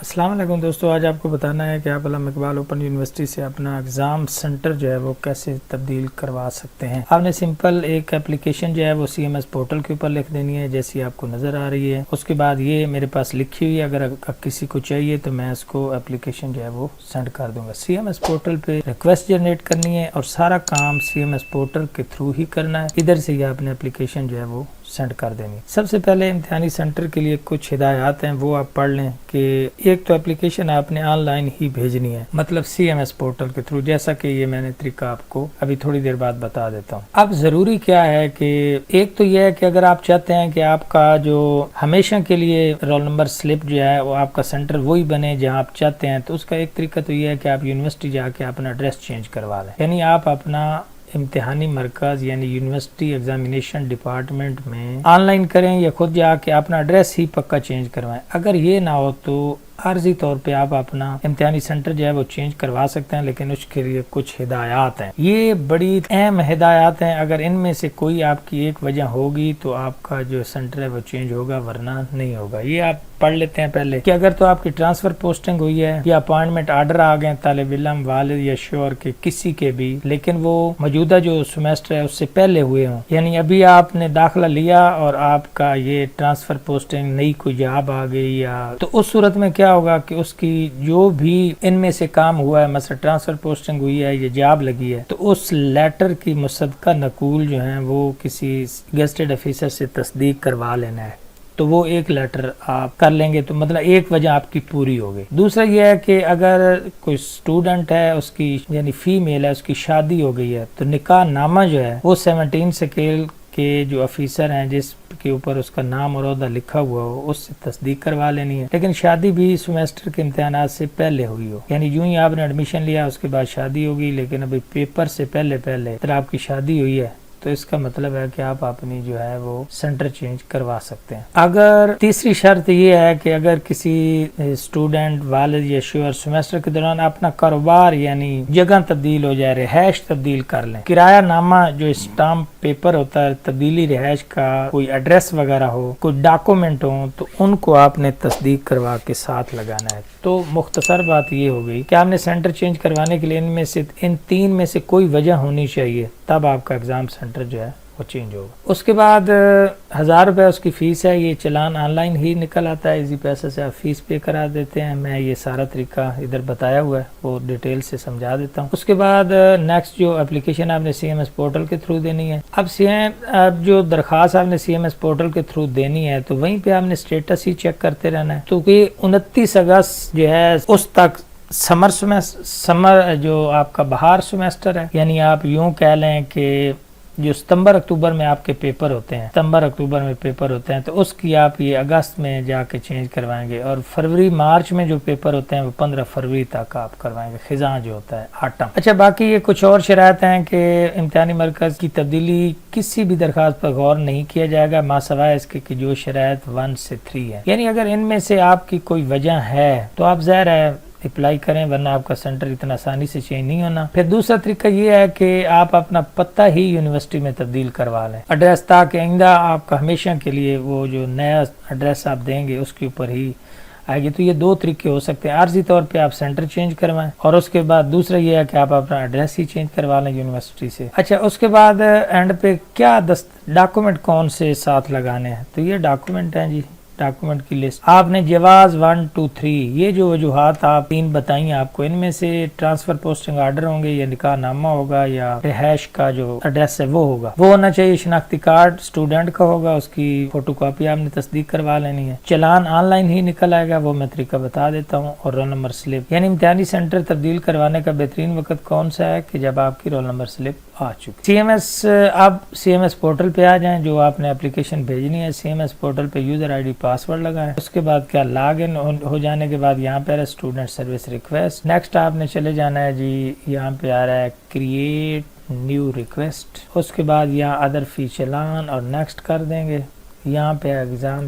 السلام علیکم دوستو، آج آپ کو بتانا ہے کہ آپ علامہ اقبال اوپن یونیورسٹی سے اپنا ایگزام سینٹر جو ہے وہ کیسے تبدیل کروا سکتے ہیں۔ آپ نے سمپل ایک اپلیکیشن جو ہے وہ سی ایم ایس پورٹل کے اوپر لکھ دینی ہے جیسی آپ کو نظر آ رہی ہے۔ اس کے بعد یہ میرے پاس لکھی ہوئی ہے، اگر کسی کو چاہیے تو میں اس کو اپلیکیشن جو ہے وہ سینڈ کر دوں گا۔ سی ایم ایس پورٹل پہ ریکویسٹ جنریٹ کرنی ہے اور سارا کام سی ایم ایس پورٹل کے تھرو ہی کرنا ہے۔ ادھر سے یہ اپنے اپلیکیشن جو ہے وہ سینڈ کر دینی۔ سب سے پہلے امتحانی سینٹر کے لیے کچھ ہدایات ہیں، وہ آپ پڑھ لیں کہ ایک تو اپلیکیشن آپ نے آن لائن ہی بھیجنی ہے، مطلب سی ایم ایس پورٹل کے تھرو، جیسا کہ یہ میں نے طریقہ آپ کو ابھی تھوڑی دیر بعد بتا دیتا ہوں۔ اب ضروری کیا ہے کہ ایک تو یہ ہے کہ اگر آپ چاہتے ہیں کہ آپ کا جو ہمیشہ کے لیے رول نمبر سلپ جو ہے وہ آپ کا سینٹر وہی بنے جہاں آپ چاہتے ہیں، تو اس کا ایک طریقہ تو یہ ہے کہ آپ یونیورسٹی جا کے اپنا ایڈریس چینج کروا لیں، یعنی آپ اپنا امتحانی مرکز یعنی یونیورسٹی ایگزامینیشن ڈپارٹمنٹ میں آن لائن کریں یا خود جا کے اپنا ایڈریس ہی پکا چینج کروائیں۔ اگر یہ نہ ہو تو عارضی طور پہ آپ اپنا امتحانی سینٹر جو ہے وہ چینج کروا سکتے ہیں، لیکن اس کے لیے کچھ ہدایات ہیں۔ یہ بڑی اہم ہدایات ہیں، اگر ان میں سے کوئی آپ کی ایک وجہ ہوگی تو آپ کا جو سینٹر ہے وہ چینج ہوگا، ورنہ نہیں ہوگا۔ یہ آپ پڑھ لیتے ہیں پہلے کہ اگر تو آپ کی ٹرانسفر پوسٹنگ ہوئی ہے یا اپائنٹمنٹ آرڈر آ گئے طالب علم، والد یا شوہر کے کسی کے بھی، لیکن وہ موجودہ جو سیمیسٹر ہے اس سے پہلے ہوئے ہوں، یعنی ابھی آپ نے داخلہ لیا اور آپ کا یہ ٹرانسفر پوسٹنگ نئی کوئی جاب آ گئی، یا تو اس صورت میں کیا ہوگا کہ اس کی جو بھی ان میں سے کام ہوا ہے، مثلا ٹرانسفر پوسٹنگ ہوئی ہے یا جاب لگی ہے، تو اس لیٹر کی مصدقہ نقول جو ہیں وہ کسی گیزٹڈ آفیسر سے تصدیق کروا لینا ہے، تو وہ ایک لیٹر آپ کر لیں گے، تو مطلب ایک وجہ آپ کی پوری ہو گئی۔ دوسرا یہ ہے کہ اگر کوئی اسٹوڈنٹ ہے، اس کی یعنی فیمیل ہے، اس کی شادی ہو گئی ہے، تو نکاح نامہ جو ہے وہ 17 سکیل کے جو آفیسر ہیں جس کے اوپر اس کا نام اور عہدہ لکھا ہوا ہو، اس سے تصدیق کروا لینی ہے، لیکن شادی بھی سیمیسٹر کے امتحانات سے پہلے ہوئی ہو، یعنی یوں ہی آپ نے ایڈمیشن لیا اس کے بعد شادی ہوگی، لیکن ابھی پیپر سے پہلے اگر آپ کی شادی ہوئی ہے تو اس کا مطلب ہے کہ آپ اپنی جو ہے وہ سینٹر چینج کروا سکتے ہیں۔ اگر تیسری شرط یہ ہے کہ اگر کسی اسٹوڈنٹ، والد یا شوہر سیمیسٹر کے دوران اپنا کاروبار یعنی جگہ تبدیل ہو جائے، رہائش تبدیل کر لیں، کرایہ نامہ جو اسٹامپ پیپر ہوتا ہے تبدیلی رہائش کا، کوئی ایڈریس وغیرہ ہو، کوئی ڈاکومنٹ ہو، تو ان کو آپ نے تصدیق کروا کے ساتھ لگانا ہے۔ تو مختصر بات یہ ہو گئی کہ آپ نے سینٹر چینج کروانے کے لیے ان تین میں سے کوئی وجہ ہونی چاہیے، تب آپ کا ایگزام سینٹر جو ہے وہ چینج ہوگا۔ اس کے بعد 1000 روپے اس کی فیس ہے، یہ چلان آن لائن ہی نکل آتا ہے، ایزی پیسے سے آپ فیس پے کرا دیتے ہیں۔ میں یہ سارا طریقہ ادھر بتایا ہوا ہے، وہ ڈیٹیل سے سمجھا دیتا ہوں۔ اس کے بعد نیکسٹ جو اپلیکیشن آپ نے سی ایم ایس پورٹل کے تھرو دینی ہے۔ اب جو درخواست آپ نے سی ایم ایس پورٹل کے تھرو دینی ہے تو وہیں پہ آپ نے اسٹیٹس ہی چیک کرتے رہنا ہے، تو کہ 29 اگست جو ہے اس تک سمر جو آپ کا بہار سیمیسٹر ہے، یعنی آپ یوں کہہ لیں کہ جو ستمبر اکتوبر میں آپ کے پیپر ہوتے ہیں، تو اس کی آپ یہ اگست میں جا کے چینج کروائیں گے، اور فروری مارچ میں جو پیپر ہوتے ہیں وہ 15 فروری تک آپ کروائیں گے، خزاں جو ہوتا ہے آٹم۔ اچھا، باقی یہ کچھ اور شرائط ہیں کہ امتحانی مرکز کی تبدیلی کسی بھی درخواست پر غور نہیں کیا جائے گا مع سوائے اس کے کہ جو شرائط 1 سے 3 ہے، یعنی اگر ان میں سے آپ کی کوئی وجہ ہے تو آپ ظاہر ہے اپلائی کریں، ورنہ آپ کا سینٹر اتنا آسانی سے چینج نہیں ہونا۔ پھر دوسرا طریقہ یہ ہے کہ آپ اپنا پتہ ہی یونیورسٹی میں تبدیل کروا لیں، ایڈریس، تاکہ آئندہ آپ کا ہمیشہ کے لیے وہ جو نیا ایڈریس آپ دیں گے اس کے اوپر ہی آئے گی۔ تو یہ دو طریقے ہو سکتے ہیں، عارضی طور پہ آپ سینٹر چینج کروائیں، اور اس کے بعد دوسرا یہ ہے کہ آپ اپنا ایڈریس ہی چینج کروا لیں یونیورسٹی سے۔ اچھا، اس کے بعد اینڈ پہ کیا ڈاکومنٹ کون سے ساتھ لگانے ہیں، تو یہ ڈاکومنٹ ہیں جی، ڈاکومنٹ کی لسٹ آپ نے جواز 1 2 3 یہ جو وجوہات آپ 3 بتائیں آپ کو، ان میں سے ٹرانسفر پوسٹنگ آرڈر ہوں گے، یا نکاح نامہ ہوگا، یا رہائش کا جو ایڈریس ہے وہ ہوگا، وہ ہونا چاہیے۔ شناختی کارڈ اسٹوڈنٹ کا ہوگا، اس کی فوٹو کاپی آپ نے تصدیق کروا لینی ہے۔ چلان آن لائن ہی نکل آئے گا، وہ میں طریقہ بتا دیتا ہوں، اور رول نمبر سلپ، یعنی امتحانی سینٹر تبدیل کروانے کا بہترین وقت کون سا ہے کہ جب آپ کی رول نمبر سلپ آ چکی۔ آپ سی ایم ایس پورٹل پہ آ جائیں، جو آپ نے اپلیکیشن بھیجنی ہے سی ایم ایس پورٹل پہ یوزر آئی ڈی پاسورڈ لگائیں، اس کے بعد کیا لاگ ان ہو جانے کے بعد یہاں پہ اسٹوڈنٹ سروس ریکویسٹ، نیکسٹ آپ نے چلے جانا ہے جی، یہاں پہ آ رہا ہے کریٹ نیو ریکویسٹ، اس کے بعد یہاں ادر فی چلان، اور نیکسٹ کر دیں گے۔ یہاں پہ ایگزام